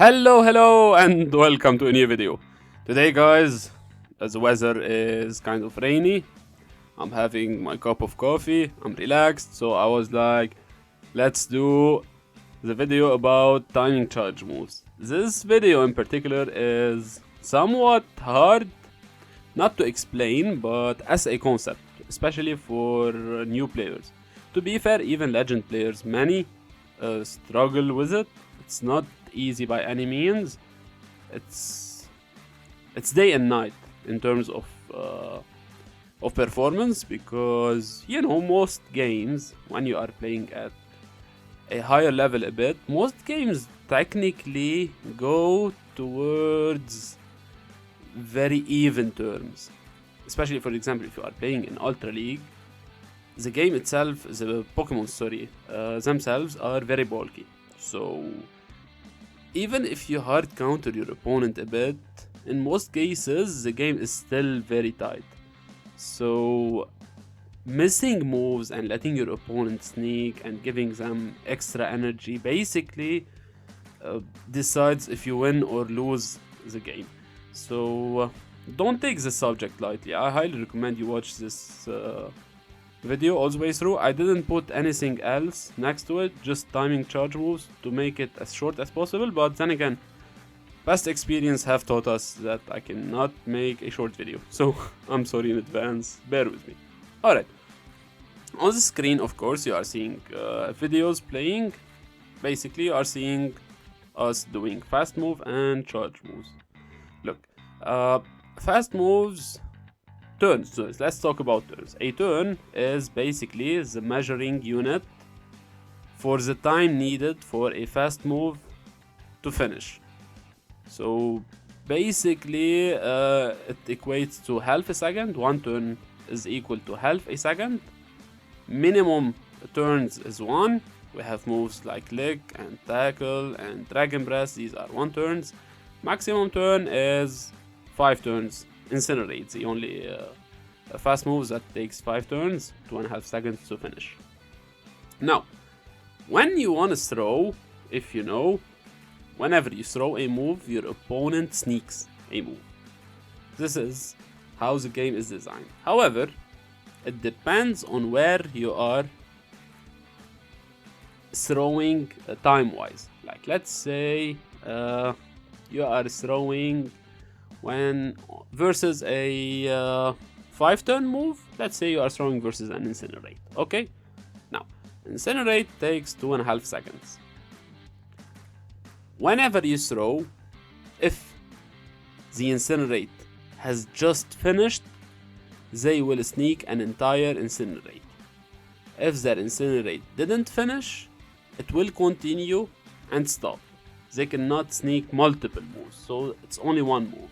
Hello, and welcome to a new video. Today, guys, as the weather is kind of rainy, I'm having my cup of coffee, I'm relaxed, so I was like, let's do the video about timing charge moves. This video in particular is somewhat hard, not to explain, but as a concept, especially for new players. To be fair, even legend players, many struggle with it. It's not easy by any means. It's it's day and night in terms of performance, because most games, when you are playing at a higher level a bit, most games technically go towards very even terms. Especially, for example, if you are playing in Ultra League, the game itself, the Pokemon, themselves are very bulky. So even if you hard counter your opponent a bit, in most cases the game is still very tight. So missing moves and letting your opponent sneak and giving them extra energy basically decides if you win or lose the game. So don't take the subject lightly. I highly recommend you watch this video all the way through. I didn't put anything else next to it, just timing charge moves to make it as short as possible, but then again, past experience have taught us that I cannot make a short video, so I'm sorry in advance, bear with me. Alright, on the screen, of course, you are seeing videos playing. Basically, you are seeing us doing fast move and charge moves. Look, fast moves, turns. So let's talk about turns. A turn is basically the measuring unit for the time needed for a fast move to finish. So basically, it equates to half a second. One turn is equal to half a second. Minimum turns is 1. We have moves like lick and tackle and dragon breath. These are 1 turns. Maximum turn is 5 turns. Incinerate, the only fast moves that takes 5 turns, 2.5 seconds to finish. Now, when you want to throw, if you know, whenever you throw a move, your opponent sneaks a move. This is how the game is designed. However, it depends on where you are throwing time-wise. Like, let's say you are throwing when versus a 5-turn move. Let's say you are throwing versus an Incinerate. Okay? Now, Incinerate takes 2.5 seconds. Whenever you throw, if the Incinerate has just finished, they will sneak an entire Incinerate. If that Incinerate didn't finish, it will continue and stop. They cannot sneak multiple moves, so it's only one move.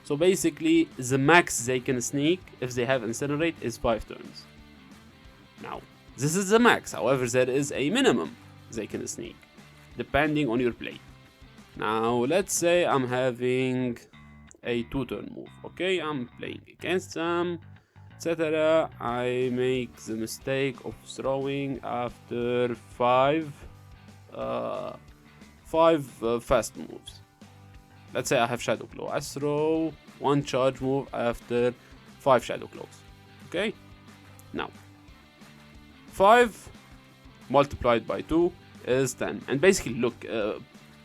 So basically, the max they can sneak if they have Incinerate is 5 turns. Now, this is the max. However, there is a minimum they can sneak, depending on your play. Now, let's say I'm having a 2-turn move. Okay, I'm playing against them, etc. I make the mistake of throwing after 5 fast moves. Let's say I have Shadow Claw. I throw 1 charge move after 5 Shadow Claws. Okay? Now, 5 multiplied by 2 is 10. And basically, look,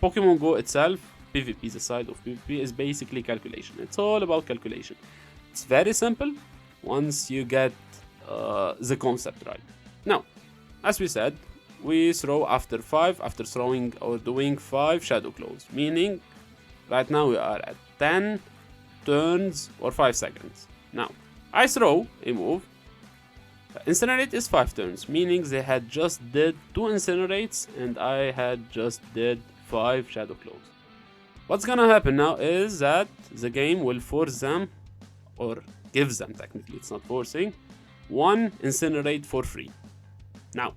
Pokemon Go itself, PvP, the side of PvP, is basically calculation. It's all about calculation. It's very simple once you get the concept right. Now, as we said, we throw after 5, after throwing or doing 5 Shadow Claws, meaning right now we are at 10 turns or 5 seconds. Now, I throw a move. Incinerate is 5 turns, meaning they had just did 2 Incinerates and I had just did 5 Shadow Claws. What's gonna happen now is that the game will force them, or gives them technically, it's not forcing, 1 Incinerate for free. Now,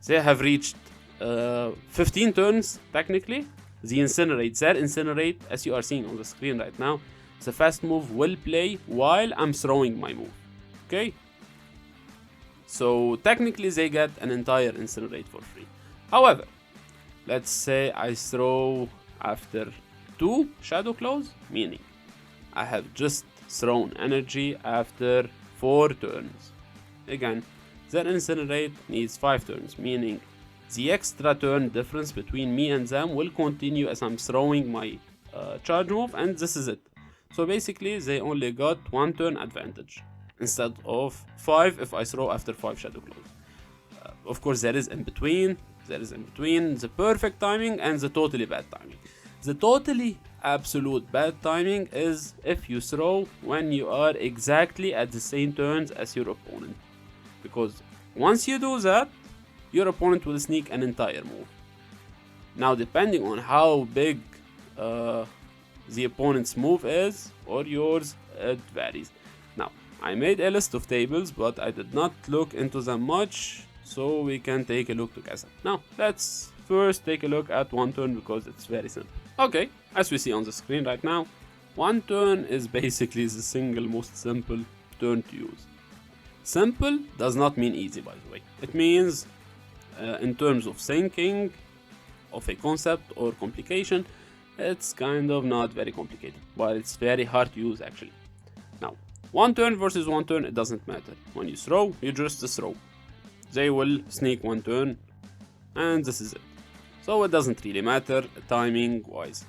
they have reached 15 turns technically. The Incinerate, their Incinerate, as you are seeing on the screen right now, the fast move will play while I'm throwing my move. Okay? So technically they get an entire Incinerate for free. However, let's say I throw after 2 shadow claws, meaning I have just thrown energy after 4 turns. Again, their incinerate needs 5 turns, meaning the extra turn difference between me and them will continue as I'm throwing my charge move, and this is it. So basically they only got 1 turn advantage instead of 5 if I throw after 5 shadow claws. Of course there is in between the perfect timing and the totally bad timing. The totally absolute bad timing is if you throw when you are exactly at the same turns as your opponent, because once you do that, your opponent will sneak an entire move. Now depending on how big the opponent's move is or yours, it varies. Now I made a list of tables, but I did not look into them much, so we can take a look together. Now let's first take a look at 1 turn because it's very simple. Okay, as we see on the screen right now, 1 turn is basically the single most simple turn to use. Simple does not mean easy, by the way. It means in terms of thinking of a concept or complication, it's kind of not very complicated, but it's very hard to use actually. Now 1 turn versus 1 turn, it doesn't matter. When you throw, you just throw. They will sneak 1 turn and this is it. So it doesn't really matter timing wise.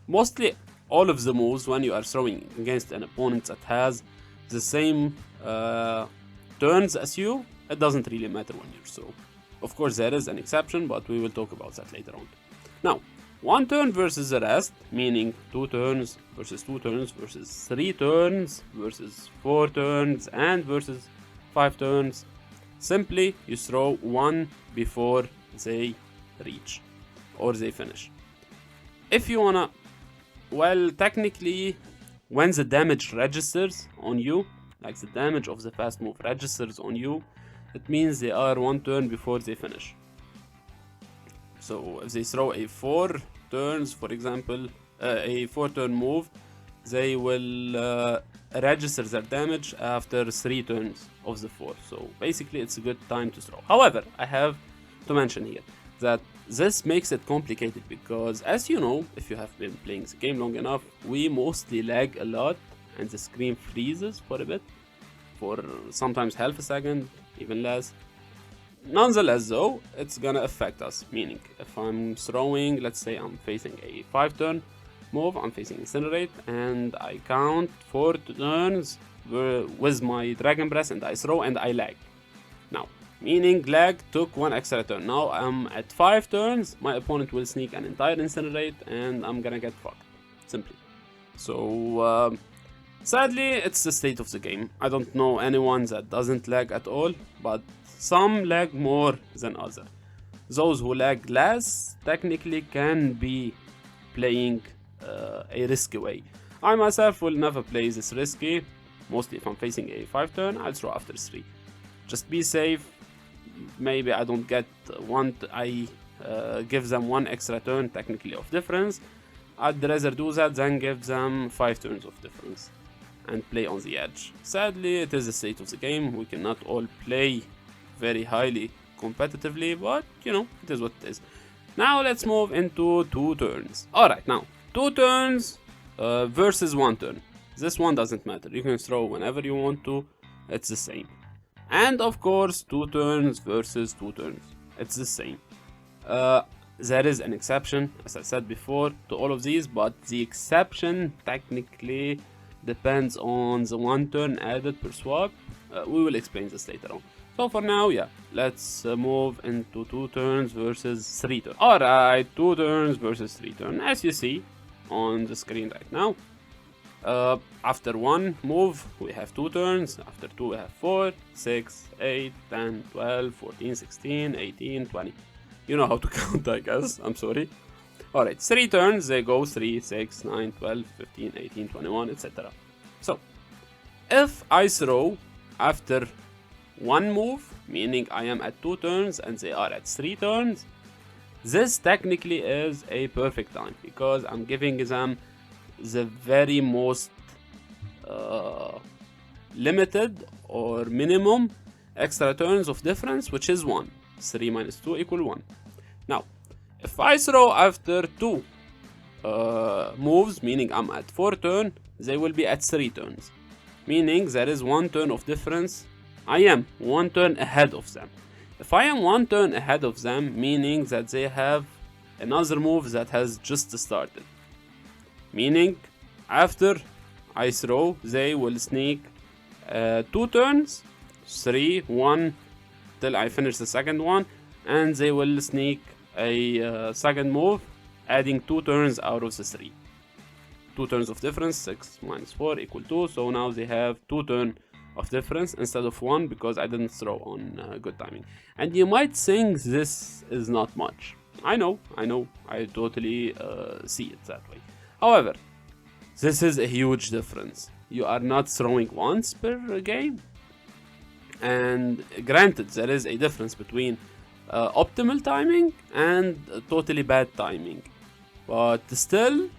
Mostly all of the moves when you are throwing against an opponent that has the same turns as you, it doesn't really matter when you throw. Of course there is an exception, but we will talk about that later on. Now 1 turn versus the rest, meaning 2 turns versus 2 turns versus 3 turns versus 4 turns and versus 5 turns. Simply you throw 1 before they reach or they finish. If you wanna, well, technically when the damage registers on you, like the damage of the fast move registers on you, it means they are 1 turn before they finish. So if they throw a 4 turns, for example, a 4 turn move, they will register their damage after 3 turns of the 4. So basically it's a good time to throw. However, I have to mention here that this makes it complicated because, as you know, if you have been playing the game long enough, we mostly lag a lot and the screen freezes for a bit, for sometimes half a second, even less. Nonetheless though, it's gonna affect us, meaning if I'm throwing, let's say I'm facing a 5 turn move, I'm facing Incinerate, and I count 4 turns with my Dragon Breath and I throw and I lag. Now, meaning lag took 1 extra turn. Now I'm at 5 turns, my opponent will sneak an entire Incinerate and I'm gonna get fucked, simply. So, sadly, it's the state of the game. I don't know anyone that doesn't lag at all, but some lag more than others. Those who lag less technically can be playing a risky way. I myself will never play this risky. Mostly if I'm facing a 5 turn, I'll throw after 3. Just be safe. Maybe I don't get I give them 1 extra turn technically of difference. I'd rather do that than give them 5 turns of difference and play on the edge. Sadly, it is the state of the game. We cannot all play very highly competitively, but you know, it is what it is. Now let's move into 2 turns. Alright, now 2 turns versus 1 turn. This one doesn't matter. You can throw whenever you want to. It's the same. And of course 2 turns versus 2 turns. It's the same. There is an exception, as I said before, to all of these, but the exception technically depends on the 1 turn added per swap. We will explain this later on. So for now, yeah, let's move into 2 turns versus 3 turns. Alright, 2 turns versus 3 turns. As you see on the screen right now, after 1 move, we have 2 turns. After 2, we have 4, 6, 8, 10, 12, 14, 16, 18, 20. You know how to count, I guess. I'm sorry. Alright, 3 turns, they go 3, 6, 9, 12, 15, 18, 21, etc. So, if I throw after 1 move, meaning I am at 2 turns and they are at 3 turns, this technically is a perfect time because I'm giving them the very most limited or minimum extra turns of difference, which is 1. 3 minus 2 equal 1. Now, if I throw after 2 moves, meaning I'm at 4 turns, they will be at 3 turns. Meaning there is 1 turn of difference. I am 1 turn ahead of them. If I am 1 turn ahead of them, meaning that they have another move that has just started. Meaning, after I throw, they will sneak 2 turns, 3, 1, till I finish the second one, and they will sneak a second move, adding 2 turns out of the 3. 2 turns of difference, 6 minus 4 equal 2, so now they have 2 turns of difference instead of 1 because I didn't throw on good timing. And you might think this is not much. I know, I totally see it that way. However, this is a huge difference. You are not throwing once per game. And granted, there is a difference between optimal timing and totally bad timing. But still,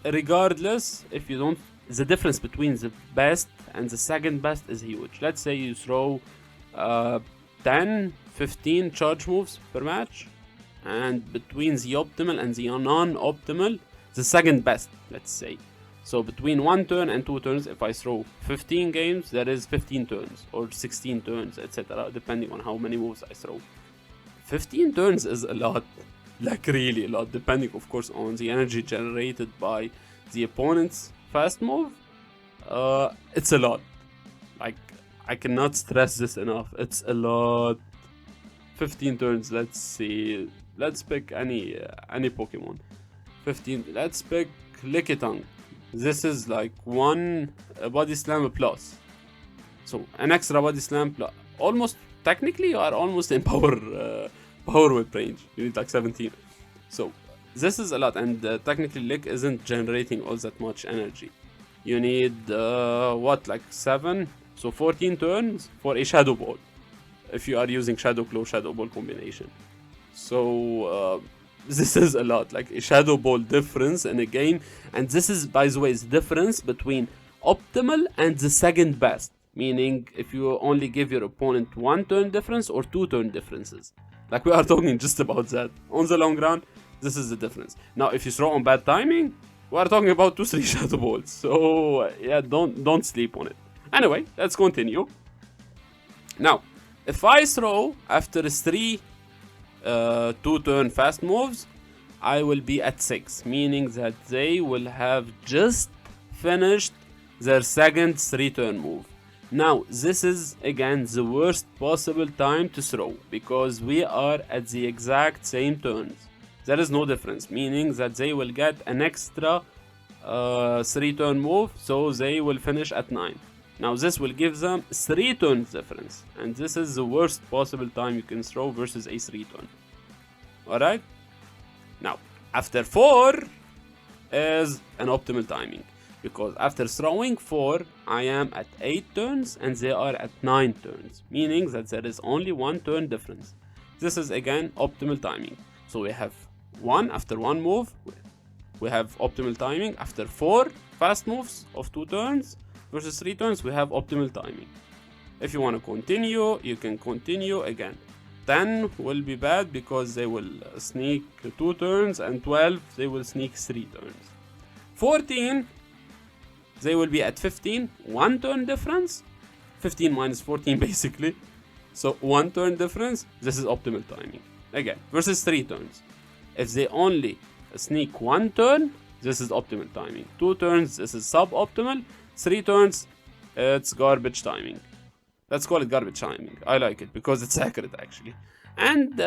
regardless, if you don't, the difference between the best and the second best is huge. Let's say you throw 10, 15 charge moves per match, and between the optimal and the non-optimal, the second best, let's say. So between 1 turn and 2 turns, if I throw 15 games, there is 15 turns or 16 turns, etc. depending on how many moves I throw. 15 turns is a lot, like really a lot, depending of course on the energy generated by the opponent's fast move. It's a lot. Like, I cannot stress this enough. It's a lot. 15 turns. Let's see. Let's pick any Pokemon. 15. Let's pick Lickitung. This is like 1 body slam plus. So an extra body slam plus. Almost, technically, you are almost in power whip range. You need like 17. So this is a lot, and technically Lick isn't generating all that much energy. You need like 7, so 14 turns for a Shadow Ball if you are using Shadow Claw Shadow Ball combination. So this is a lot, like a Shadow Ball difference in a game. And this is, by the way, the difference between optimal and the second best, meaning if you only give your opponent 1 turn difference or 2 turn differences. Like, we are talking just about that. On the long run, this is the difference. Now, if you throw on bad timing, we are talking about 2-3 Shadow Balls. So yeah, don't sleep on it. Anyway, let's continue. Now, if I throw after 3 2-turn fast moves, I will be at 6, meaning that they will have just finished their second 3-turn move. Now, this is again the worst possible time to throw, because we are at the exact same turns. There is no difference, meaning that they will get an extra 3-turn move, so they will finish at 9. Now this will give them 3 turns difference, and this is the worst possible time you can throw versus a 3-turn. Alright? Now, after 4 is an optimal timing, because after throwing 4, I am at 8 turns and they are at 9 turns, meaning that there is only 1 turn difference. This is again optimal timing. So we have 1 after 1 move, we have optimal timing. After 4 fast moves of 2 turns versus 3 turns, we have optimal timing. If you want to continue, you can continue again. 10 will be bad because they will sneak 2 turns, and 12 they will sneak 3 turns. 14, they will be at 15, 1 turn difference. 15 minus 14 basically. So 1 turn difference, this is optimal timing. Again, versus 3 turns. If they only sneak 1 turn, this is optimal timing. 2 turns, this is suboptimal. 3 turns, it's garbage timing. Let's call it garbage timing. I like it because it's accurate actually. And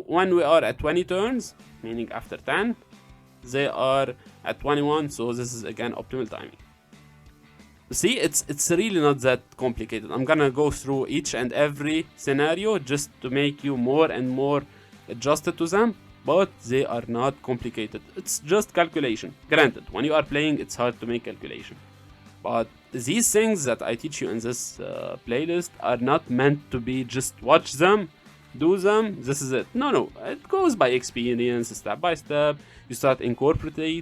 when we are at 20 turns, meaning after 10, they are at 21, so this is again optimal timing. See, it's really not that complicated. I'm gonna go through each and every scenario just to make you more and more adjusted to them, but they are not complicated. It's just calculation. Granted, when you are playing, it's hard to make calculation. But these things that I teach you in this playlist are not meant to be just watch them, do them, this is it. No, it goes by experience, step by step. You start okay,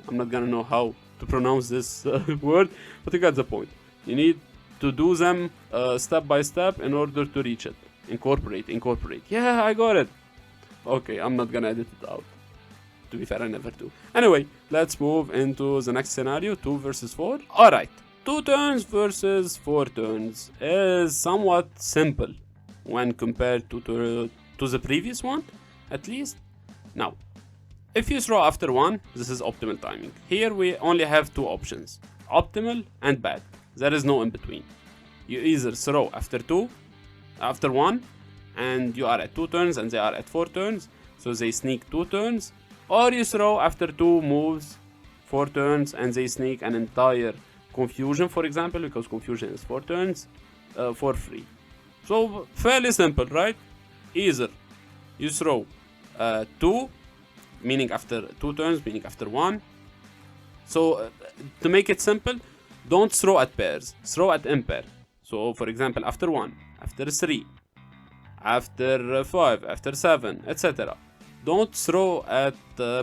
I'm not gonna know how to pronounce this word, but you got the point. You need to do them step by step in order to reach it. Incorporate. Yeah, I got it. Okay, I'm not gonna edit it out. To be fair, I never do. Anyway, let's move into the next scenario, 2 versus 4. Alright, 2 turns versus 4 turns is somewhat simple when compared to the previous one, at least. Now, if you throw after 1, this is optimal timing. Here we only have 2 options, optimal and bad. There is no in between. You either throw after 1, and you are at 2 turns and they are at 4 turns, so they sneak 2 turns, or you throw after 2 moves, 4 turns, and they sneak an entire confusion, for example, because confusion is 4 turns, for free. So fairly simple, right? Either you throw 2, meaning after 2 turns, meaning after 1. So to make it simple, don't throw at pairs, throw at impair. So for example, after 1, after 3, after 5, after 7, etc. Don't throw at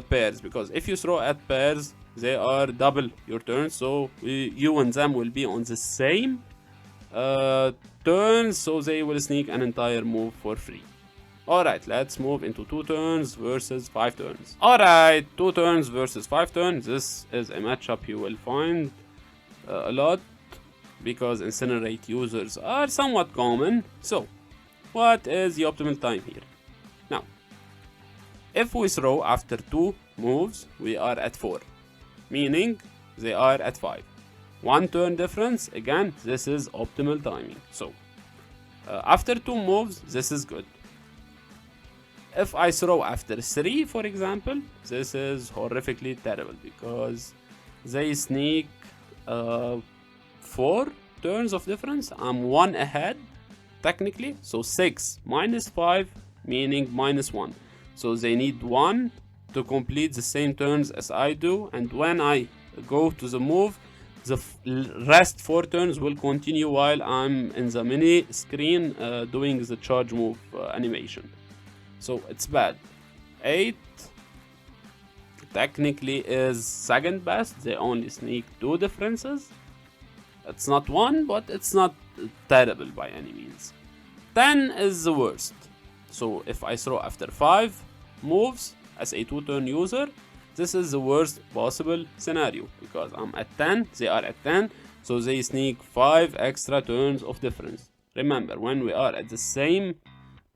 pairs, because if you throw at pairs, they are double your turns, so you and them will be on the same turns, so they will sneak an entire move for free. Alright, let's move into 2 turns versus 5 turns. Alright, 2 turns versus 5 turns. This is a matchup you will find a lot, because Incinerate users are somewhat common. So, what is the optimal time here? Now, if we throw after 2 moves, we are at 4, meaning they are at 5. 1 turn difference, again, this is optimal timing. So, after 2 moves, this is good. If I throw after 3, for example, this is horrifically terrible, because they sneak 4 turns of difference. I'm 1 ahead, technically, so 6 minus 5, meaning minus 1. So they need 1 to complete the same turns as I do, and when I go to the move, the rest 4 turns will continue while I'm in the mini screen doing the charge move animation. So it's bad. 8 technically is second best. They only sneak 2 differences. It's not 1, but it's not terrible by any means. 10 is the worst. So if I throw after 5 moves as a 2-turn user, this is the worst possible scenario, because I'm at 10, they are at 10, so they sneak 5 extra turns of difference. Remember, when we are at the same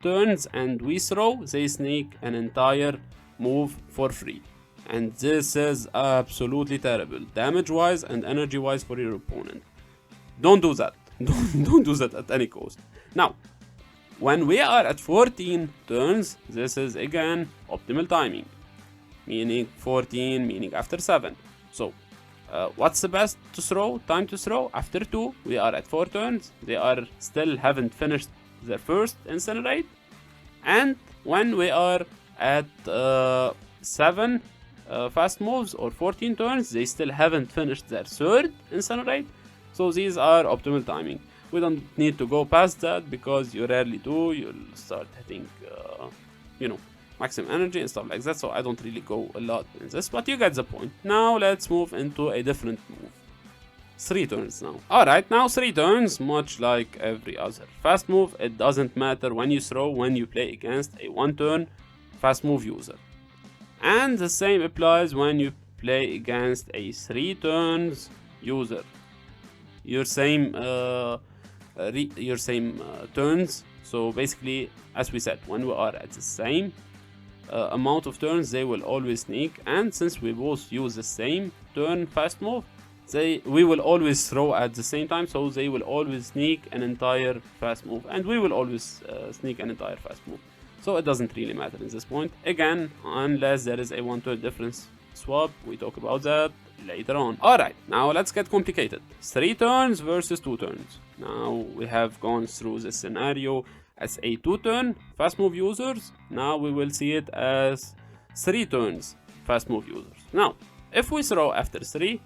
turns and we throw, they sneak an entire move for free. And this is absolutely terrible, damage-wise and energy-wise for your opponent. Don't do that. Don't do that at any cost. Now, when we are at 14 turns, this is again optimal timing, meaning 14, meaning after 7. So, what's the best time to throw? After 2, we are at 4 turns. They are still haven't finished their first Incinerate. And when we are at 7 fast moves or 14 turns, they still haven't finished their third Incinerate. So these are optimal timing. We don't need to go past that, because you rarely do. You'll start hitting, maximum energy and stuff like that. So I don't really go a lot in this, but you get the point. Now let's move into a different move. 3 turns now. Alright, now 3 turns, much like every other fast move. It doesn't matter when you throw, when you play against a 1-turn fast move user. And the same applies when you play against a 3 turns user. Your same turns. So basically, as we said, when we are at the same amount of turns, they will always sneak. And since we both use the same turn fast move, we will always throw at the same time. So they will always sneak an entire fast move, and we will always sneak an entire fast move. So it doesn't really matter in this point. Again, unless there is a 1-turn difference swap, we talk about that later on. Alright, now let's get complicated. 3 turns versus 2 turns. Now we have gone through this scenario as a 2-turn fast move users. Now we will see it as 3 turns fast move users. Now, if we throw after 3,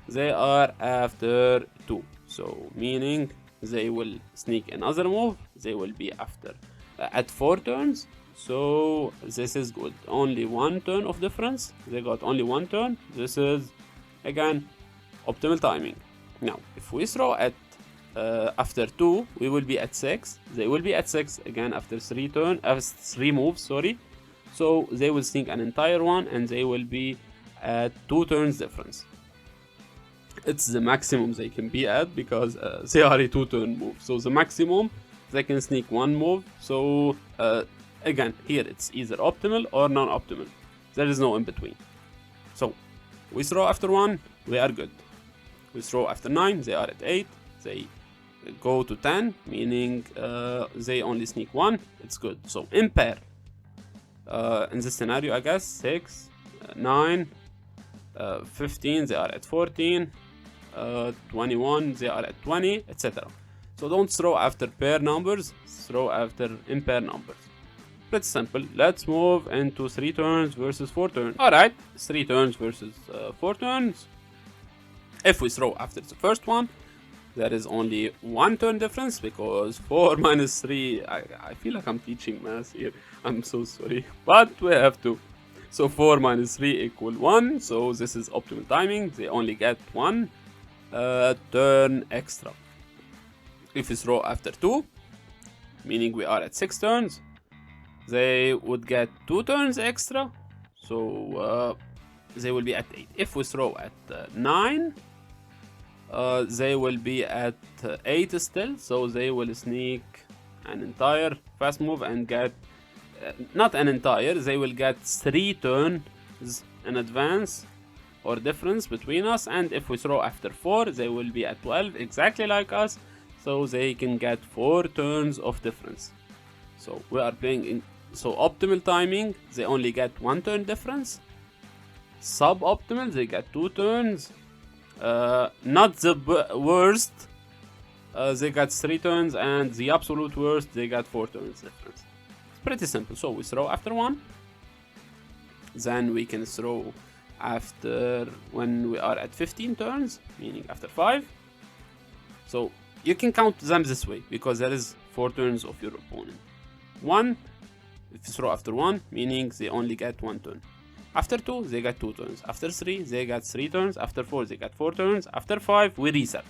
they are after 2. So meaning they will sneak another move. They will be after at 4 turns. So this is good. Only 1 turn of difference. They got only 1 turn. This is again optimal timing. Now if we throw at after 2, we will be at 6. They will be at 6 again after 3 moves, sorry. So they will sneak an entire one, and they will be at 2 turns difference. It's the maximum they can be at because they are a 2-turn move. So the maximum they can sneak 1 move. So again, here it's either optimal or non-optimal. There is no in between. So we throw after 1, we are good. We throw after 9, they are at 8. They go to 10, meaning they only sneak 1. It's good. So impair. In this scenario, I guess 6, 9, 15, they are at 14. 21, they are at 20, etc. So don't throw after pair numbers, throw after impair numbers. Pretty simple. Let's move into 3 turns versus 4 turns. Alright, 3 turns versus 4 turns. If we throw after the first one, there is only 1 turn difference because 4 minus 3, I feel like I'm teaching math here. I'm so sorry, but we have to. So 4 minus 3 equal 1, so this is optimal timing. They only get 1 turn extra. If we throw after 2, meaning we are at 6 turns, they would get 2 turns extra, so they will be at 8. If we throw at 9, they will be at 8 still, so they will sneak an entire fast move and get not an entire, they will get 3 turns in advance or difference between us. And if we throw after 4, they will be at 12, exactly like us, so they can get 4 turns of difference. So we are playing in optimal timing, they only get 1 turn difference. Suboptimal, they get 2 turns. Not the worst, they got 3 turns, and the absolute worst, they got 4 turns difference. It's pretty simple. So we throw after 1, then we can throw after when we are at 15 turns, meaning after 5. So you can count them this way because there is 4 turns of your opponent. 1, if you throw after 1, meaning they only get 1 turn. After 2, they get 2 turns. After 3, they get 3 turns. After 4, they get 4 turns. After 5, we reset,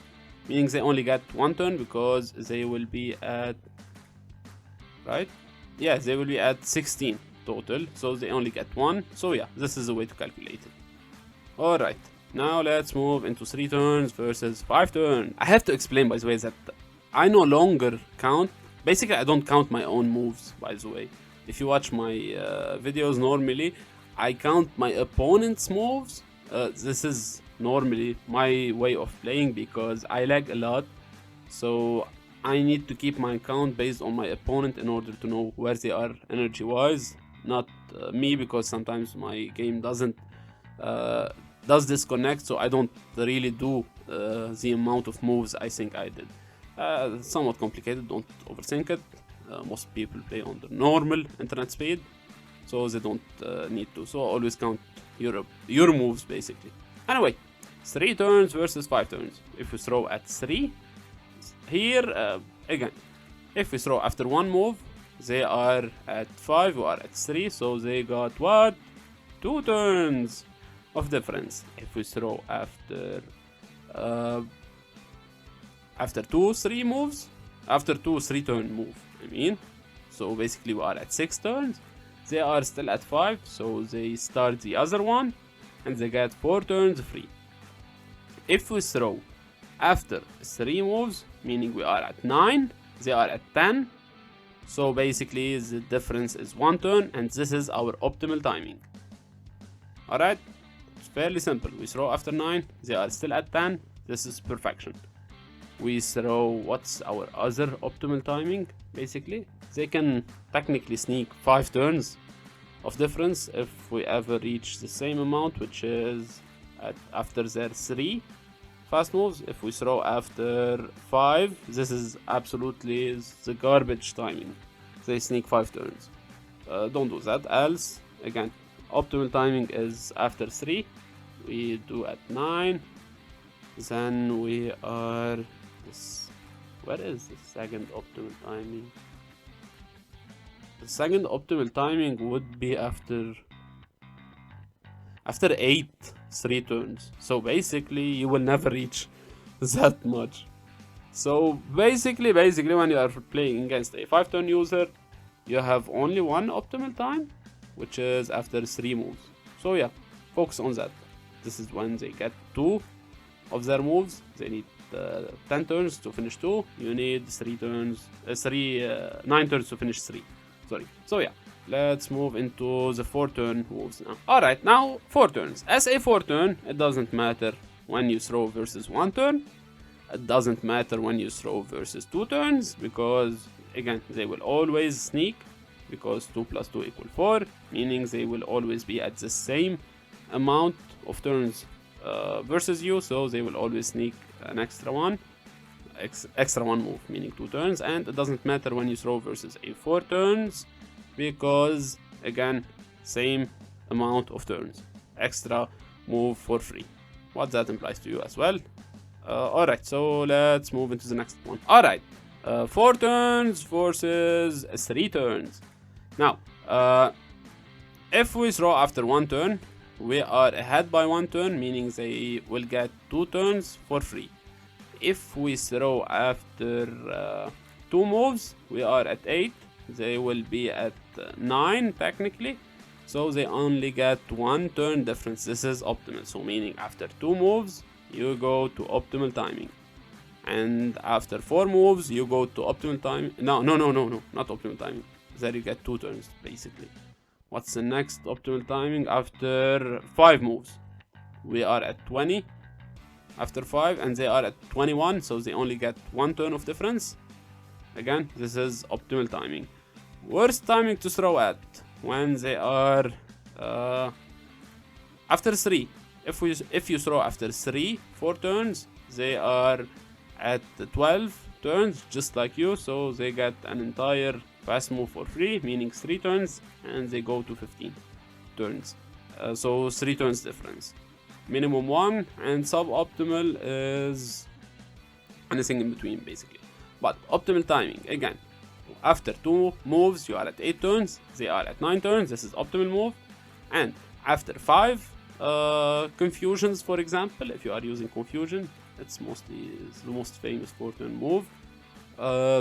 meaning they only get 1 turn because they will be at, right? Yeah, they will be at 16 total, so they only get 1. So yeah, this is the way to calculate it. Alright, now let's move into 3 turns versus 5 turns. I have to explain, by the way, that I no longer count. Basically, I don't count my own moves, by the way. If you watch my videos normally, I count my opponent's moves. This is normally my way of playing because I lag a lot. So I need to keep my count based on my opponent in order to know where they are energy-wise. Not me, because sometimes my game does disconnect, so I don't really do the amount of moves I think I did. Somewhat complicated, don't overthink it. Most people play on the normal internet speed, so they don't need to. So always count your moves, basically. Anyway, 3 turns versus 5 turns. If we throw at 3, here again, if we throw after 1 move, they are at 5, we are at 3, so they got what? 2 turns of difference. If we throw after 2 3 moves, after 2 3 turn move, I mean, so basically we are at 6 turns, they are still at 5, so they start the other one and they get 4 turns free. If we throw after 3 moves, meaning we are at 9, they are at 10, so basically the difference is 1 turn, and this is our optimal timing. Alright, it's fairly simple. We throw after 9, they are still at 10, this is perfection. We throw, what's our other optimal timing? Basically, they can technically sneak 5 turns of difference if we ever reach the same amount, which is after their 3 fast moves. If we throw after 5, this is absolutely the garbage timing. They sneak 5 turns. Don't do that, else, again, optimal timing is after 3. We do at 9, then we are where is the second optimal timing? The second optimal timing would be after 8 3 turns. So basically you will never reach that much. So basically when you are playing against a 5 turn user, you have only one optimal time, which is after 3 moves. So yeah, focus on that. This is when they get 2 of their moves. They need 10 turns to finish 2. You need 9 turns to finish 3. Sorry. So yeah, let's move into the 4 turn moves now. Alright, now 4 turns. As a 4 turn, it doesn't matter when you throw versus 1 turn. It doesn't matter when you throw versus 2 turns, because again, they will always sneak, because 2 plus 2 equal 4, meaning they will always be at the same amount of turns versus you, so they will always sneak an extra one move, meaning 2 turns. And it doesn't matter when you throw versus a 4 turns, because again, same amount of turns, extra move for free. What that implies to you as well. Alright, so let's move into the next one. Alright, 4 turns versus 3 turns. Now, if we throw after 1 turn, we are ahead by 1 turn, meaning they will get 2 turns for free. If we throw after 2 moves, we are at 8. They will be at 9 technically, so they only get 1 turn difference. This is optimal, so meaning after 2 moves, you go to optimal timing. And after 4 moves, you go to optimal timing. No, not optimal timing. There you get 2 turns, basically. What's the next optimal timing? After 5 moves, we are at 20 after 5, and they are at 21, so they only get 1 turn of difference. Again, this is optimal timing. Worst timing to throw at, when they are after 3. If you throw after 4 turns, they are at 12 turns, just like you, so they get an entire fast move for free, meaning 3 turns, and they go to 15 turns. So 3 turns difference. Minimum 1, and suboptimal is anything in between, basically. But optimal timing, again, after 2 moves, you are at 8 turns, they are at 9 turns, this is optimal move. And after 5 confusions, for example, if you are using confusion, it's the most famous 4 turn move.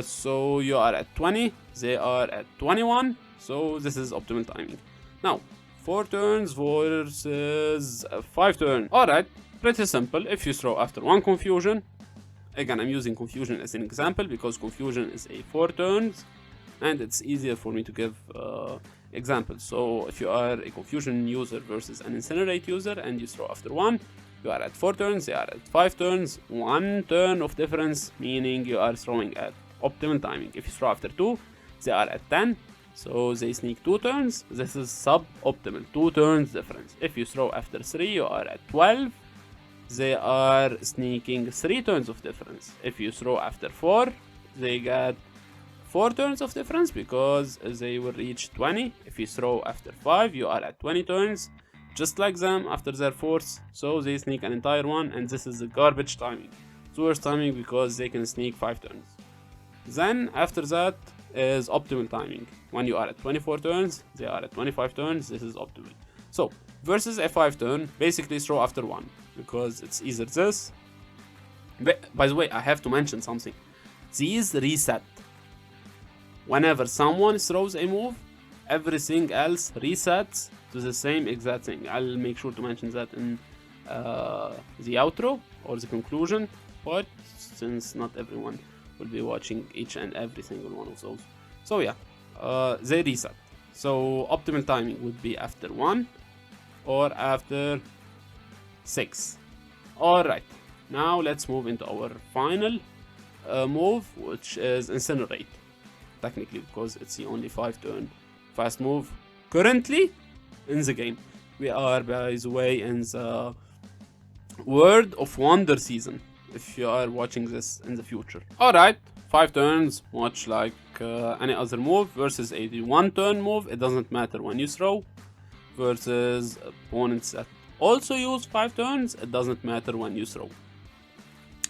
So you are at 20, they are at 21, so this is optimal timing. Now, 4 turns versus 5 turns. Alright, pretty simple. If you throw after 1 confusion, again, I'm using confusion as an example because confusion is a 4 turns, and it's easier for me to give examples. So if you are a confusion user versus an incinerate user and you throw after 1, you are at 4 turns, they are at 5 turns, 1 turn of difference, meaning you are throwing at optimal timing. If you throw after 2, they are at 10, so they sneak 2 turns, this is suboptimal, 2 turns difference. If you throw after 3, you are at 12, they are sneaking 3 turns of difference. If you throw after 4, they get 4 turns of difference because they will reach 20. If you throw after 5, you are at 20 turns, just like them after their 4th, so they sneak an entire one, and this is the garbage timing. It's worst timing because they can sneak 5 turns. Then after that is optimal timing. When you are at 24 turns, they are at 25 turns, this is optimal. So versus a 5 turn, basically throw after 1 because it's either this. By the way, I have to mention something. These reset. Whenever someone throws a move, everything else resets to the same exact thing. I'll make sure to mention that in the outro or the conclusion part, since not everyone will be watching each and every single one of those. So yeah, they reset. So optimal timing would be after 1 or after 6. Alright, now let's move into our final move, which is Incinerate. Technically, because it's the only 5 turn fast move currently in the game. We are, by the way, in the World of Wonder season, if you are watching this in the future. Alright, 5 turns, much like any other move, versus a 1 turn move. It doesn't matter when you throw. Versus opponents that also use 5 turns, it doesn't matter when you throw.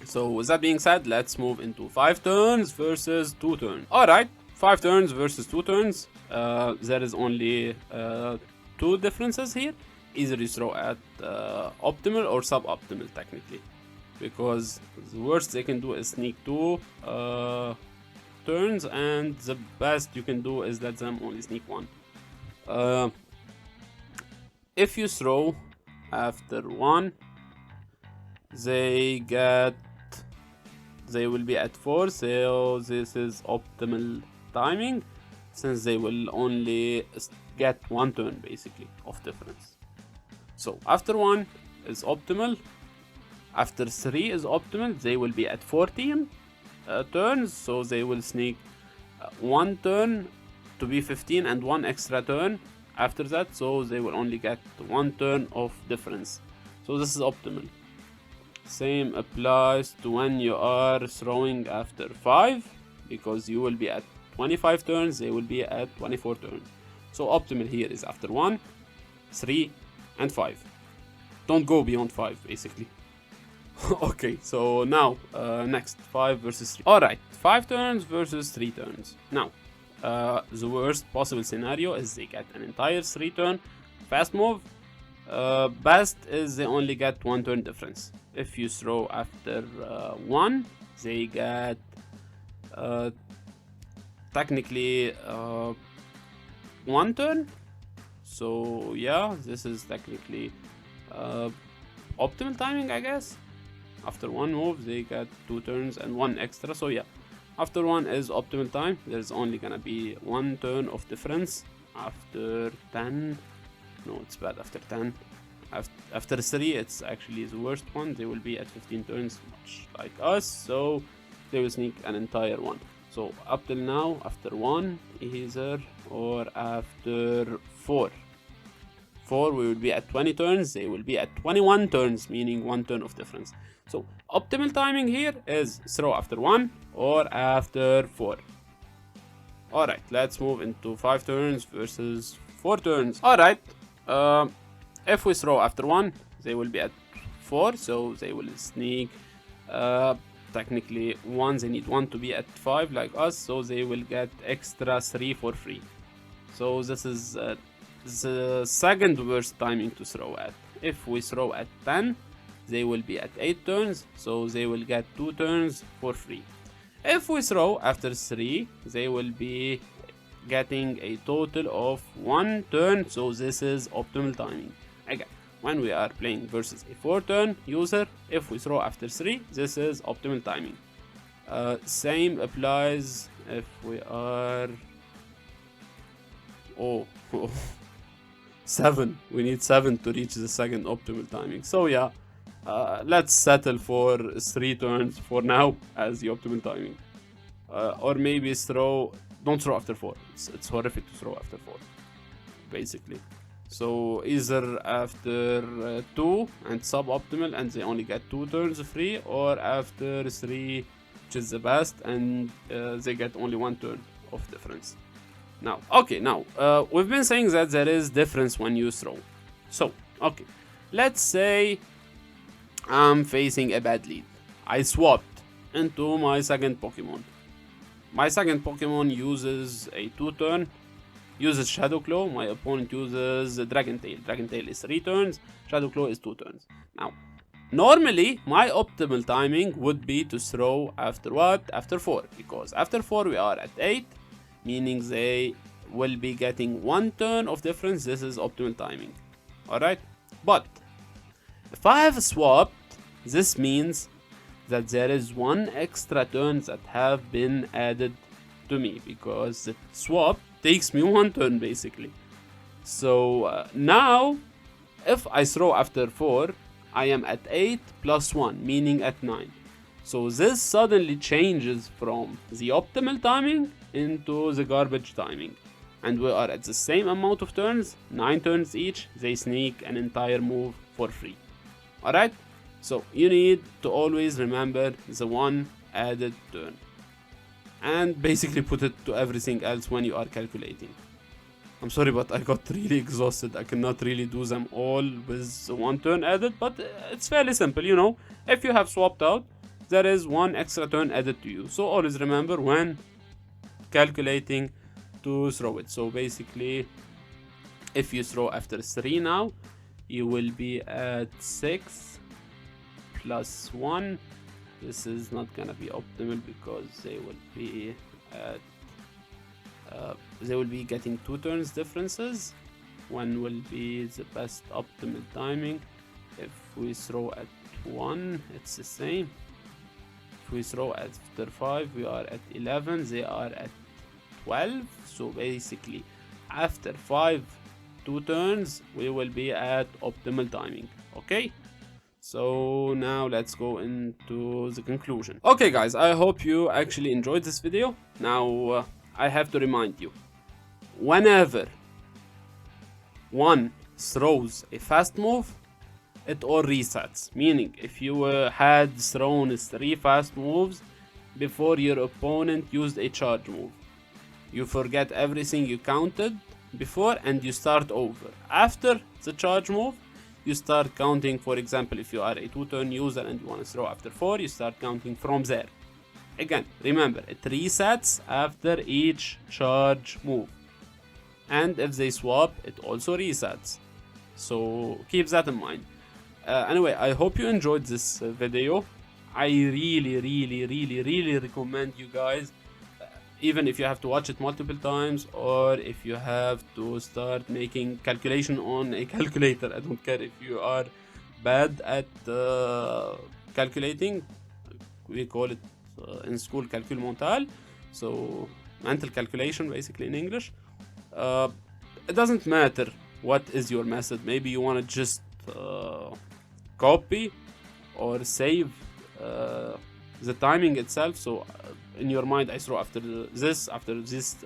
So with that being said, let's move into 5 turns versus 2 turns. Alright, 5 turns versus 2 turns. There is only 2 differences here. Either you throw at optimal or suboptimal technically. Because the worst they can do is sneak 2 turns, and the best you can do is let them only sneak 1. if you throw after 1, they will be at 4, so this is optimal timing, since they will only get 1 turn basically of difference. So after 1 is optimal, after 3 is optimal, they will be at 14 turns, so they will sneak 1 turn to be 15 and 1 extra turn after that, so they will only get 1 turn of difference. So this is optimal. Same applies to when you are throwing after 5, because you will be at 25 turns, they will be at 24 turns. So optimal here is after 1, 3 and 5. Don't go beyond 5 basically. Okay, so now next 5 versus 3. Alright, 5 turns versus 3 turns. Now the worst possible scenario is they get an entire 3 turn fast move. Best is they only get 1 turn difference. If you throw after 1, they get technically 1 turn. So yeah, this is technically optimal timing, I guess. After 1 move, they get 2 turns and 1 extra. So yeah, after 1 is optimal time. There's only gonna be 1 turn of difference. After 10, no, it's bad. After 10, after 3, it's actually the worst one. They will be at 15 turns, much like us. So they will sneak an entire 1. So up till now, after 1 either, or after 4. 4 we will be at 20 turns, they will be at 21 turns, meaning 1 turn of difference. So optimal timing here is throw after 1 or after 4. Alright, let's move into 5 turns versus 4 turns. Alright, if we throw after 1, they will be at 4, so they will sneak technically 1, they need 1 to be at 5 like us, so they will get extra 3 for free. So this is the second worst timing to throw at. If we throw at 10, they will be at 8 turns, so they will get 2 turns for free. If we throw after 3, they will be getting a total of 1 turn, so this is optimal timing. Again, when we are playing versus a 4 turn user, if we throw after 3, this is optimal timing. Same applies if we are 7. We need 7 to reach the second optimal timing. So yeah, let's settle for 3 turns for now as the optimal timing. Or maybe don't throw after 4. It's horrific to throw after 4, basically. So either after 2 and suboptimal and they only get 2 turns free, or after 3, which is the best, and they get only 1 turn of difference. Now, okay, we've been saying that there is difference when you throw. So, okay, let's say I'm facing a bad lead. I swapped into my second Pokemon. My second Pokemon uses a 2 turn, uses Shadow Claw. My opponent uses Dragon Tail. Dragon Tail is 3 turns, Shadow Claw is 2 turns. Now, normally, my optimal timing would be to throw after what? After 4, because after 4 we are at 8, meaning they will be getting 1 turn of difference. This is optimal timing. Alright? But if I have swapped, this means that there is 1 extra turn that have been added to me, because the swap takes me 1 turn basically. So now if I throw after 4, I am at 8 plus 1, meaning at 9. So this suddenly changes from the optimal timing into the garbage timing. And we are at the same amount of turns, 9 turns each. They sneak an entire move for free. Alright? So you need to always remember the 1 added turn. And basically put it to everything else when you are calculating. I'm sorry, but I got really exhausted. I cannot really do them all with 1 turn added, but it's fairly simple, you know. If you have swapped out, there is 1 extra turn added to you. So always remember when calculating to throw it. So basically, if you throw after 3 now, you will be at 6 plus 1. This is not gonna be optimal because they will be at they will be getting 2 turns differences. when will be the best optimal timing. If we throw at 1, it's the same. If we throw after 5, we are at 11, they are at 12. So basically after 2 turns we will be at optimal timing. Okay, so now let's go into the conclusion. Okay guys, I hope you actually enjoyed this video. Now I have to remind you, whenever one throws a fast move, it all resets. Meaning if you had thrown 3 fast moves before your opponent used a charge move, you forget everything you counted before and you start over. After the charge move, you start counting. For example, if you are a 2-turn user and you want to throw after 4, you start counting from there. Again, remember, it resets after each charge move. And if they swap, it also resets. So keep that in mind. Anyway, I hope you enjoyed this video. I really recommend you guys, even if you have to watch it multiple times, or if you have to start making calculation on a calculator. I don't care if you are bad at calculating. We call it in school calcul mental, so mental calculation basically in English. It doesn't matter what is your method. Maybe you want to just copy or save the timing itself. So in your mind, I throw after this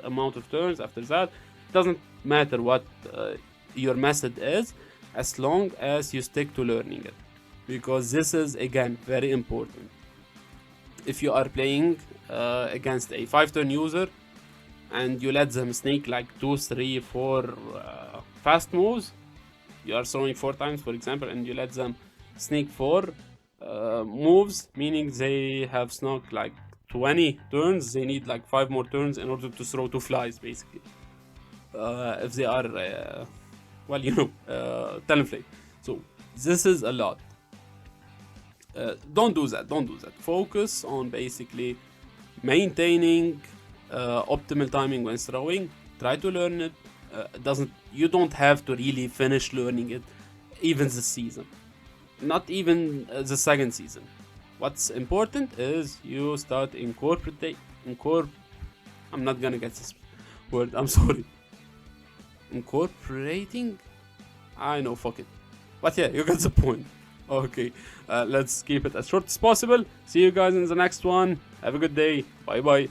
amount of turns, after that. It doesn't matter what your method is, as long as you stick to learning it, because this is again very important. If you are playing against a 5-turn user and you let them sneak like 2, 3, 4 fast moves, you are throwing 4 times for example, and you let them sneak 4 moves, meaning they have snuck like 20 turns. They need like 5 more turns in order to throw 2 flies basically. If they are well, you know, Talonflame. So this is a lot. Don't do that. Focus on basically maintaining optimal timing when throwing. Try to learn it. You don't have to really finish learning it even this season, not even the second season. What's important is you start I'm not gonna get this word, I'm sorry. Incorporating? I know, fuck it. But yeah, you got the point. Okay, let's keep it as short as possible. See you guys in the next one. Have a good day. Bye bye.